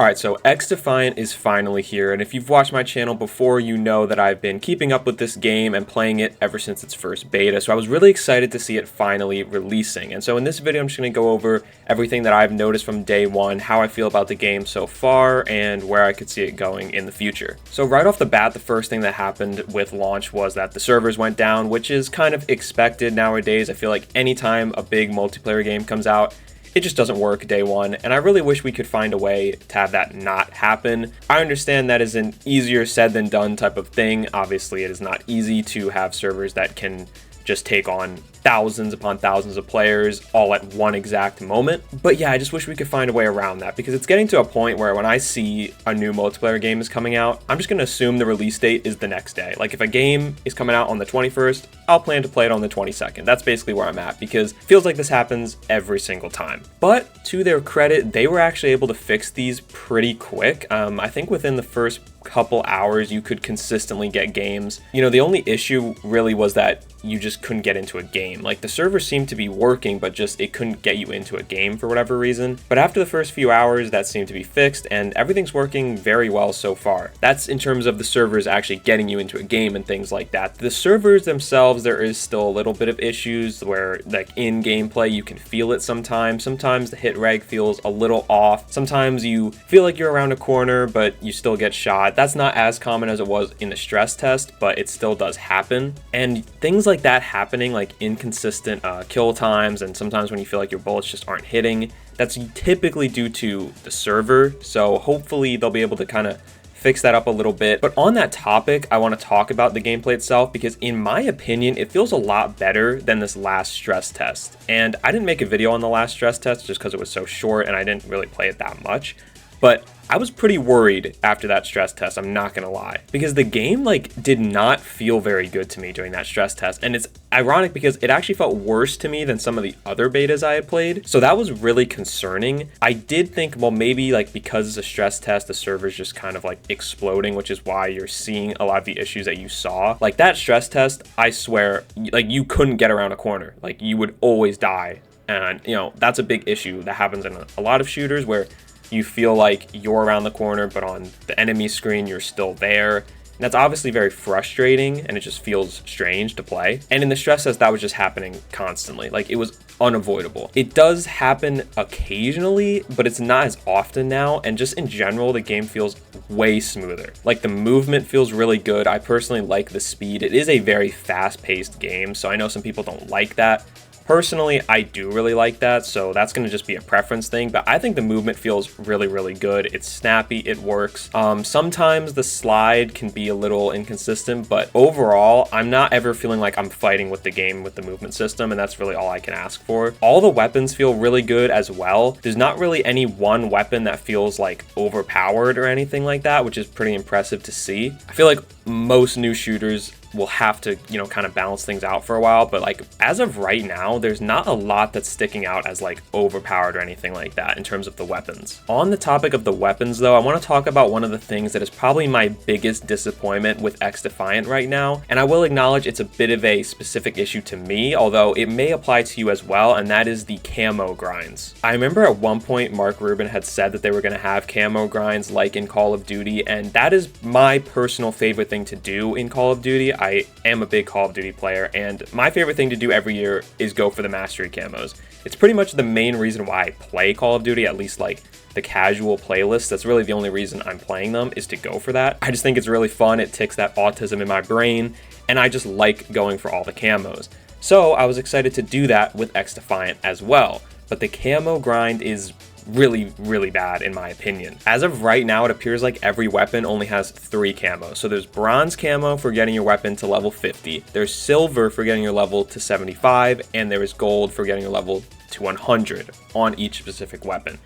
Alright, so XDefiant is finally here, and if you've watched my channel before, you know that I've been keeping up with this game and playing it ever since its first beta, so I was really excited to see it finally releasing. And so in this video, I'm just going to go over everything that I've noticed from day one, how I feel about the game so far, and where I could see it going in the future. So right off the bat, the first thing that happened with launch was that the servers went down, which is kind of expected nowadays. I feel like anytime a big multiplayer game comes out, it just doesn't work day one, and I really wish we could find a way to have that not happen. I understand that is an easier said than done type of thing. Obviously, it is not easy to have servers that can just take on thousands upon thousands of players all at one exact moment. But yeah, I just wish we could find a way around that, because it's getting to a point where when I see a new multiplayer game is coming out, I'm just going to assume the release date is the next day. Like if a game is coming out on the 21st, I'll plan to play it on the 22nd. That's basically where I'm at, because it feels like this happens every single time. But to their credit, they were actually able to fix these pretty quick. I think within the first couple hours you could consistently get games. You know, the only issue really was that you just couldn't get into a game. Like the server seemed to be working, but just it couldn't get you into a game for whatever reason. But after the first few hours, that seemed to be fixed, and everything's working very well so far. That's in terms of the servers actually getting you into a game and things like that. The servers themselves, there is still a little bit of issues where like in gameplay you can feel it sometimes. Sometimes the hit reg feels a little off. Sometimes you feel like you're around a corner, but you still get shot. That's not as common as it was in the stress test, but it still does happen. And things like that happening, like inconsistent kill times, and sometimes when you feel like your bullets just aren't hitting, that's typically due to the server. So hopefully they'll be able to kind of fix that up a little bit. But on that topic, I want to talk about the gameplay itself, because in my opinion, it feels a lot better than this last stress test. And I didn't make a video on the last stress test just because it was so short and I didn't really play it that much. But I was pretty worried after that stress test, I'm not gonna lie, because the game did not feel very good to me during that stress test. And it's ironic because it actually felt worse to me than some of the other betas I had played. So that was really concerning. I did think, well, maybe because it's a stress test, the server's just kind of exploding, which is why you're seeing a lot of the issues that you saw. Like that stress test, I swear, you couldn't get around a corner. You would always die. And you know, that's a big issue that happens in a lot of shooters where you feel like you're around the corner, but on the enemy screen, you're still there. And that's obviously very frustrating, and it just feels strange to play. And in the stress test, that was just happening constantly. It was unavoidable. It does happen occasionally, but it's not as often now. And just in general, the game feels way smoother. The movement feels really good. I personally like the speed. It is a very fast-paced game, so I know some people don't like that. Personally, I do really like that, so that's going to just be a preference thing, but I think the movement feels really, really good. It's snappy, it works. Sometimes the slide can be a little inconsistent, but overall, I'm not ever feeling like I'm fighting with the game with the movement system, and that's really all I can ask for. All the weapons feel really good as well. There's not really any one weapon that feels overpowered or anything like that, which is pretty impressive to see. I feel like most new shooters will have to, kind of balance things out for a while, but as of right now, there's not a lot that's sticking out as overpowered or anything like that in terms of the weapons. On the topic of the weapons though, I want to talk about one of the things that is probably my biggest disappointment with XDefiant right now, and I will acknowledge it's a bit of a specific issue to me, although it may apply to you as well, and that is the camo grinds. I remember at one point Mark Rubin had said that they were going to have camo grinds like in Call of Duty, and that is my personal favorite thing to do in Call of Duty. I am a big Call of Duty player, and my favorite thing to do every year is go for the mastery camos. It's pretty much the main reason why I play Call of Duty, at least the casual playlist. That's really the only reason I'm playing them, is to go for that. I just think it's really fun. It ticks that autism in my brain, and I just like going for all the camos. So I was excited to do that with XDefiant as well, but the camo grind is really, really bad in my opinion. As of right now, it appears like every weapon only has 3 camos. So there's bronze camo for getting your weapon to level 50, there's silver for getting your level to 75, and there is gold for getting your level to 100 on each specific weapon.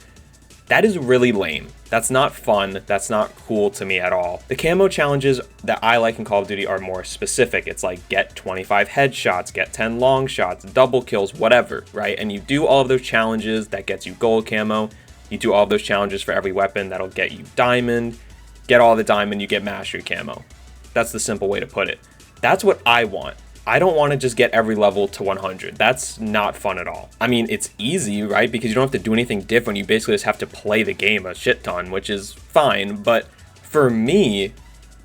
That is really lame. That's not fun. That's not cool to me at all. The camo challenges that I like in Call of Duty are more specific. It's get 25 headshots, get 10 long shots, double kills, whatever, right? And you do all of those challenges, that gets you gold camo. You do all of those challenges for every weapon, that'll get you diamond. Get all the diamond, you get mastery camo. That's the simple way to put it. That's what I want. I don't want to just get every level to 100. That's not fun at all. I mean, it's easy, right? Because you don't have to do anything different. You basically just have to play the game a shit ton, which is fine. But for me,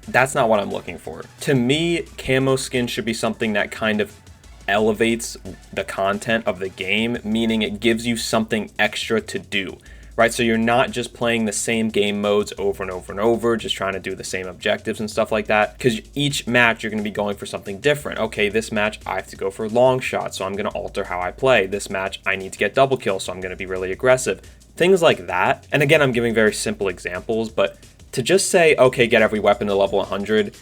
that's not what I'm looking for. To me, camo skin should be something that kind of elevates the content of the game, meaning it gives you something extra to do. Right, so you're not just playing the same game modes over and over and over, just trying to do the same objectives and stuff like that, because each match you're going to be going for something different. Okay, this match I have to go for long shots, so I'm going to alter how I play. This match I need to get double kills, so I'm going to be really aggressive. Things like that. And again, I'm giving very simple examples, but to just say, okay, get every weapon to level 100,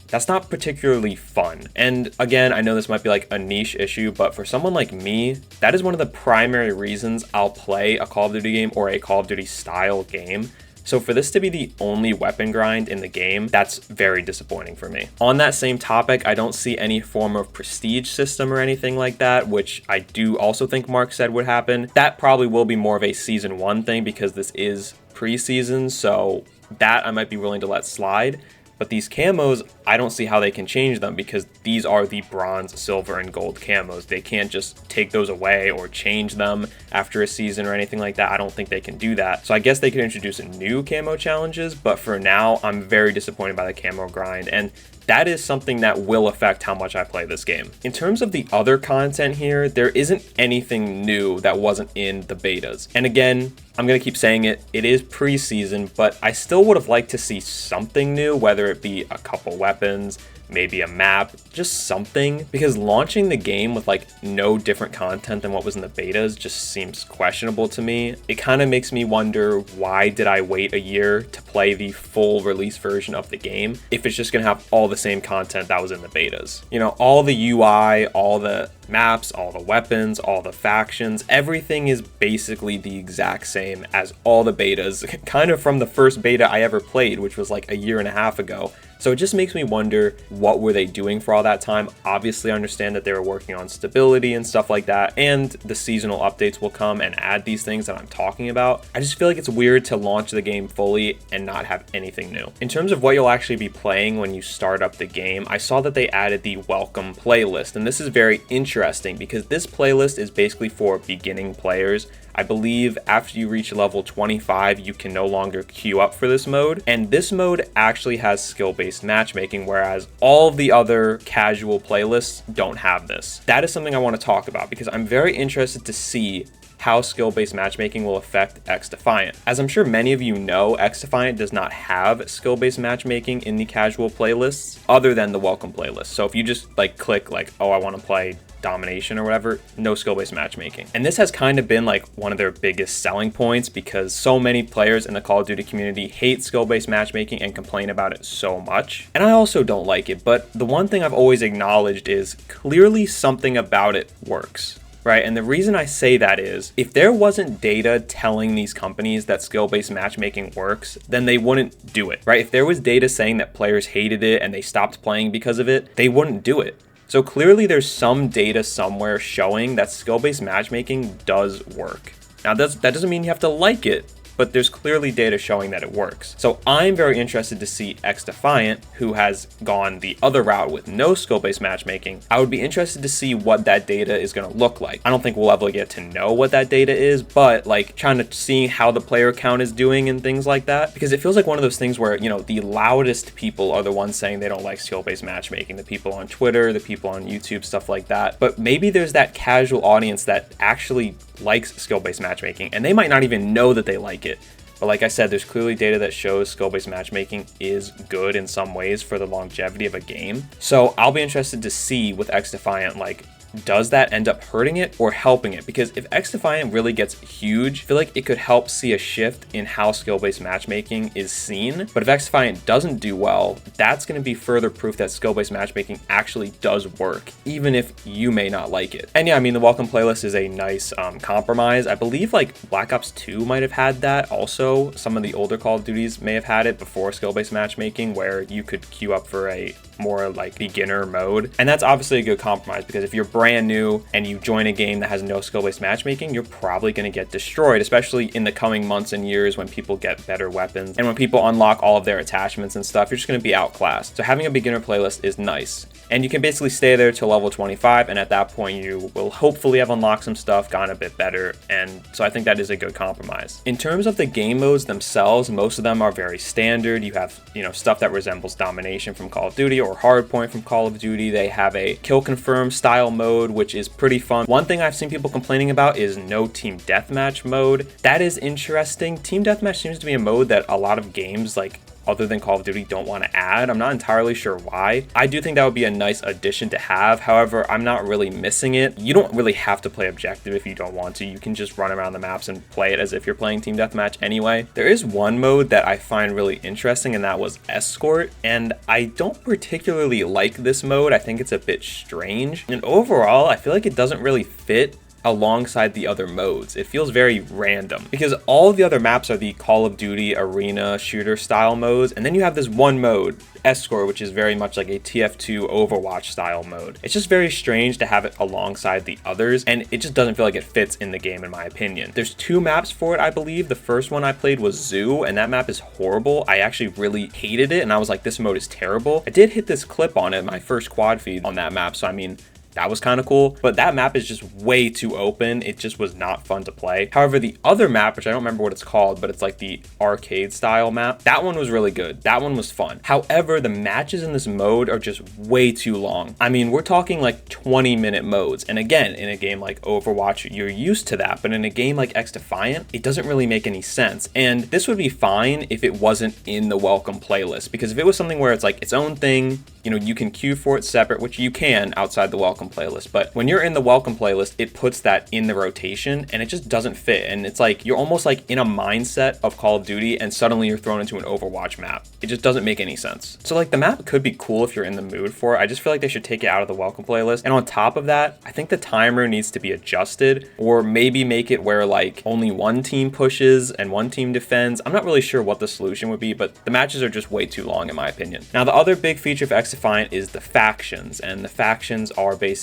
that's not particularly fun. And again, I know this might be like a niche issue, but for someone like me, that is one of the primary reasons I'll play a Call of Duty game or a Call of Duty style game. So for this to be the only weapon grind in the game, that's very disappointing for me. On that same topic, I don't see any form of prestige system or anything like that, which I do also think Mark said would happen. That probably will be more of a season 1 thing because this is preseason, so that I might be willing to let slide. But these camos, I don't see how they can change them because these are the bronze, silver, and gold camos. They can't just take those away or change them after a season or anything like that. I don't think they can do that. So I guess they could introduce new camo challenges, but for now, I'm very disappointed by the camo grind. And that is something that will affect how much I play this game. In terms of the other content here, there isn't anything new that wasn't in the betas. And again, I'm going to keep saying it, it is preseason, but I still would have liked to see something new, whether it be a couple weapons, maybe a map, just something, because launching the game with like no different content than what was in the betas just seems questionable to me. It kind of makes me wonder, why did I wait a year to play the full release version of the game if it's just gonna have all the same content that was in the betas? You know, all the UI, all the maps, all the weapons, all the factions, everything is basically the exact same as all the betas, kind of from the first beta I ever played, which was like a year and a half ago. So it just makes me wonder, what were they doing for all that time? Obviously, I understand that they were working on stability and stuff like that, and the seasonal updates will come and add these things that I'm talking about. I just feel like it's weird to launch the game fully and not have anything new. In terms of what you'll actually be playing when you start up the game, I saw that they added the welcome playlist, and this is very interesting because this playlist is basically for beginning players. I believe after you reach level 25, you can no longer queue up for this mode. And this mode actually has skill-based matchmaking, whereas all of the other casual playlists don't have this. That is something I want to talk about because I'm very interested to see how skill-based matchmaking will affect XDefiant. As I'm sure many of you know, XDefiant does not have skill-based matchmaking in the casual playlists other than the welcome playlist. So if you just like click like, oh, I want to play domination or whatever, no skill-based matchmaking. And this has kind of been like one of their biggest selling points because so many players in the Call of Duty community hate skill-based matchmaking and complain about it so much. And I also don't like it, but the one thing I've always acknowledged is clearly something about it works. Right, and the reason I say that is, if there wasn't data telling these companies that skill-based matchmaking works, then they wouldn't do it, right? If there was data saying that players hated it and they stopped playing because of it, they wouldn't do it. So clearly there's some data somewhere showing that skill-based matchmaking does work. Now that doesn't mean you have to like it, but there's clearly data showing that it works. So I'm very interested to see XDefiant, who has gone the other route with no skill-based matchmaking. I would be interested to see what that data is going to look like. I don't think we'll ever get to know what that data is, but like trying to see how the player count is doing and things like that, because it feels like one of those things where, you know, the loudest people are the ones saying they don't like skill-based matchmaking, the people on Twitter, the people on YouTube, stuff like that. But maybe there's that casual audience that actually likes skill-based matchmaking, and they might not even know that they like it. But like I said, there's clearly data that shows skill-based matchmaking is good in some ways for the longevity of a game. So I'll be interested to see with XDefiant, like, does that end up hurting it or helping it? Because if XDefiant really gets huge, I feel like it could help see a shift in how skill-based matchmaking is seen. But if XDefiant doesn't do well, that's going to be further proof that skill-based matchmaking actually does work, even if you may not like it. And yeah, I mean, the welcome playlist is a nice compromise. I believe like Black Ops 2 might have had that also. Some of the older Call of Duties may have had it before skill-based matchmaking, where you could queue up for a more like beginner mode. And that's obviously a good compromise, because if you're brand new and you join a game that has no skill-based matchmaking, you're probably going to get destroyed, especially in the coming months and years when people get better weapons and when people unlock all of their attachments and stuff. You're just going to be outclassed. So having a beginner playlist is nice. and you can basically stay there till level 25, and at that point you will hopefully have unlocked some stuff, gotten a bit better, and so I think that is a good compromise. In terms of the game modes themselves, most of them are very standard. You have, stuff that resembles domination from Call of Duty or hardpoint from Call of Duty. They have a kill confirm style mode, which is pretty fun. One thing I've seen people complaining about is no team deathmatch mode. That is interesting. Team deathmatch seems to be a mode that a lot of games, like other than Call of Duty, don't want to add. I'm not entirely sure why. I do think that would be a nice addition to have. However, I'm not really missing it. You don't really have to play objective if you don't want to. You can just run around the maps and play it as if you're playing team deathmatch anyway. There is one mode that I find really interesting, and that was escort, and I don't particularly like this mode. I think it's a bit strange, and overall I feel like it doesn't really fit alongside the other modes. It feels very random because all the other maps are the Call of Duty arena shooter style modes, and then you have this one mode, Escort, which is very much like a TF2 Overwatch style mode. It's just very strange to have it alongside the others, and it just doesn't feel like it fits in the game in my opinion. There's 2 maps for it, I believe. The first one I played was Zoo, and that map is horrible. I actually really hated it, and I was like, this mode is terrible. I did hit this clip on it, my first quad feed on that map, so I mean, that was kind of cool, but that map is just way too open. It just was not fun to play. However, the other map, which I don't remember what it's called, but it's like the arcade style map, that one was really good. That one was fun. However, the matches in this mode are just way too long. I mean, we're talking like 20-minute modes. And again, in a game like Overwatch, you're used to that, but in a game like XDefiant, it doesn't really make any sense. And this would be fine if it wasn't in the welcome playlist, because if it was something where it's like its own thing, you can queue for it separate, which you can outside the welcome playlist, but when you're in the welcome playlist, it puts that in the rotation, and it just doesn't fit. And it's like you're almost like in a mindset of Call of Duty, and suddenly you're thrown into an Overwatch map. It just doesn't make any sense. So like the map could be cool if you're in the mood for it. I just feel like they should take it out of the welcome playlist. And on top of that, I think the timer needs to be adjusted, or maybe make it where like only one team pushes and one team defends. I'm not really sure what the solution would be, but the matches are just way too long in my opinion. Now, the other big feature of XDefiant is the factions, and the factions are basically,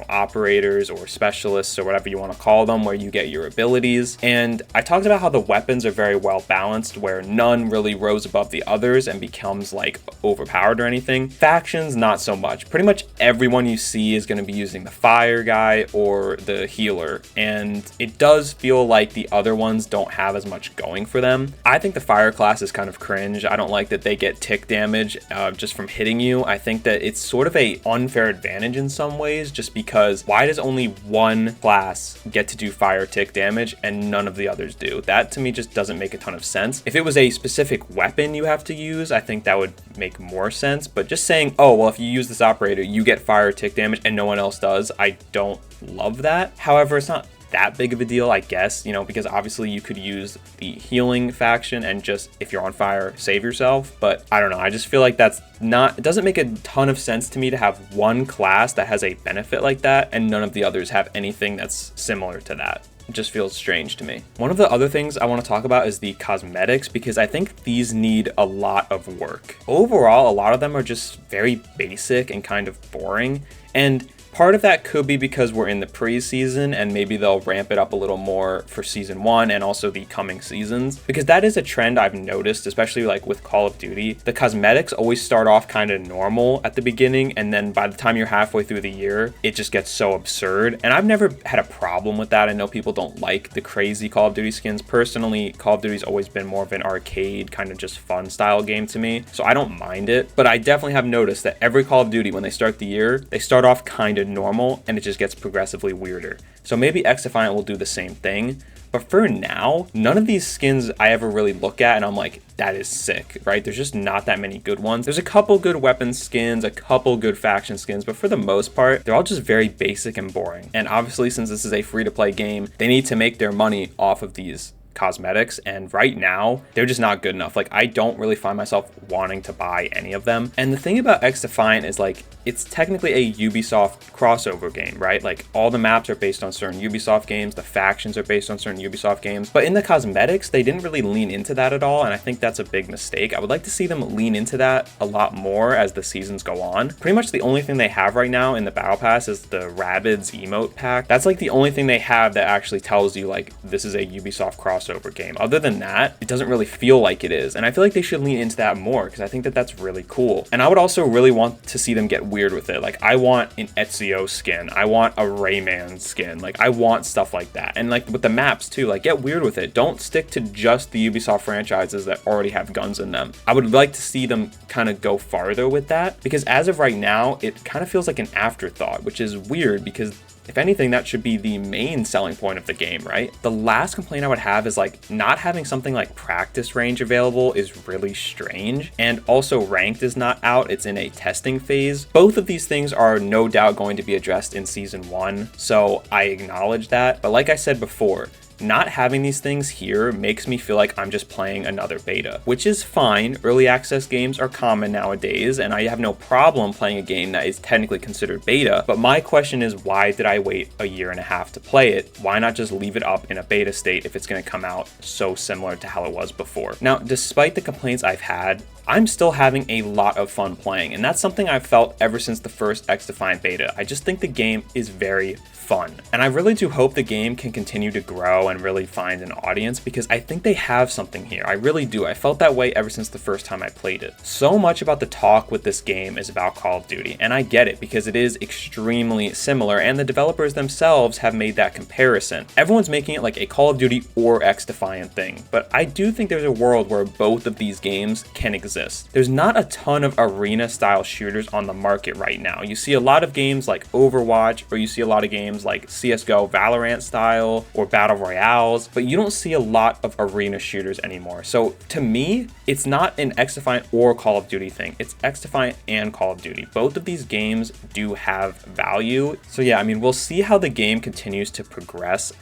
operators or specialists or whatever you want to call them, where you get your abilities. And I talked about how the weapons are very well balanced, where none really rose above the others and becomes like overpowered or anything. Factions, not so much. Pretty much everyone you see is going to be using the fire guy or the healer, and it does feel like the other ones don't have as much going for them. I think the fire class is kind of cringe. I don't like that they get tick damage just from hitting you. I think that it's sort of a unfair advantage in some ways, just because why does only one class get to do fire tick damage and none of the others do? That to me just doesn't make a ton of sense. If it was a specific weapon you have to use, I think that would make more sense, but just saying, oh, well, if you use this operator, you get fire tick damage and no one else does, I don't love that. However, it's not that big of a deal, I guess, because obviously you could use the healing faction and just, if you're on fire, save yourself. But I don't know, I just feel like it doesn't make a ton of sense to me to have one class that has a benefit like that and none of the others have anything that's similar to that. It just feels strange to me. One of the other things I want to talk about is the cosmetics, because I think these need a lot of work. Overall, a lot of them are just very basic and kind of boring, and part of that could be because we're in the pre-season and maybe they'll ramp it up a little more for season 1 and also the coming seasons, because that is a trend I've noticed, especially like with Call of Duty. The cosmetics always start off kind of normal at the beginning, and then by the time you're halfway through the year, it just gets so absurd. And I've never had a problem with that. I know people don't like the crazy Call of Duty skins. Personally, Call of Duty's always been more of an arcade kind of just fun style game to me, so I don't mind it. But I definitely have noticed that every Call of Duty, when they start the year, they start off kind of normal and it just gets progressively weirder. So maybe XDefiant will do the same thing. But for now, none of these skins I ever really look at and I'm like, that is sick, right? There's just not that many good ones. There's a couple good weapon skins, a couple good faction skins, but for the most part, they're all just very basic and boring. And obviously, since this is a free-to-play game, they need to make their money off of these cosmetics, and right now they're just not good enough. Like, I don't really find myself wanting to buy any of them. And the thing about XDefiant is, like, it's technically a Ubisoft crossover game, right? Like, all the maps are based on certain Ubisoft games, the factions are based on certain Ubisoft games, but in the cosmetics they didn't really lean into that at all, and I think that's a big mistake. I would like to see them lean into that a lot more as the seasons go on. Pretty much the only thing they have right now in the battle pass is the Rabbids emote pack. That's like the only thing they have that actually tells you like this is a Ubisoft crossover crossover game. Other than that, it doesn't really feel like it is. And I feel like they should lean into that more because I think that that's really cool. And I would also really want to see them get weird with it. Like, I want an Ezio skin. I want a Rayman skin. Like, I want stuff like that. And like with the maps too, like get weird with it. Don't stick to just the Ubisoft franchises that already have guns in them. I would like to see them kind of go farther with that because as of right now, it kind of feels like an afterthought, which is weird because if anything, that should be the main selling point of the game, right? The last complaint I would have is like not having something like practice range available is really strange. And also ranked is not out, it's in a testing phase. Both of these things are no doubt going to be addressed in season 1. So I acknowledge that. But like I said before, not having these things here makes me feel like I'm just playing another beta, which is fine. Early access games are common nowadays, and I have no problem playing a game that is technically considered beta. But my question is, why did I wait a year and a half to play it? Why not just leave it up in a beta state if it's going to come out so similar to how it was before? Now, despite the complaints I've had, I'm still having a lot of fun playing, and that's something I've felt ever since the first XDefiant beta. I just think the game is very fun, and I really do hope the game can continue to grow and really find an audience because I think they have something here. I really do. I felt that way ever since the first time I played it. So much about the talk with this game is about Call of Duty, and I get it because it is extremely similar, and the developers themselves have made that comparison. Everyone's making it like a Call of Duty or XDefiant thing, but I do think there's a world where both of these games can exist. There's not a ton of arena style shooters on the market right now. You see a lot of games like Overwatch, or you see a lot of games like CSGO, Valorant style, or Battle Royales, but you don't see a lot of arena shooters anymore. So to me, it's not an XDefiant or Call of Duty thing. It's XDefiant and Call of Duty. Both of these games do have value. So yeah, I mean, we'll see how the game continues to progress.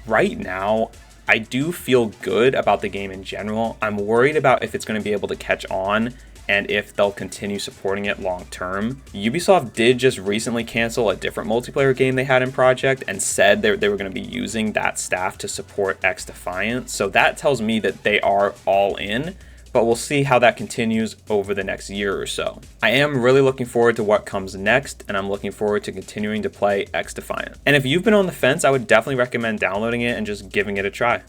Right now, I do feel good about the game in general. I'm worried about if it's going to be able to catch on and if they'll continue supporting it long term. Ubisoft did just recently cancel a different multiplayer game they had in project and said they were going to be using that staff to support XDefiant. So that tells me that they are all in, but we'll see how that continues over the next year or so. I am really looking forward to what comes next, and I'm looking forward to continuing to play XDefiant. And if you've been on the fence, I would definitely recommend downloading it and just giving it a try.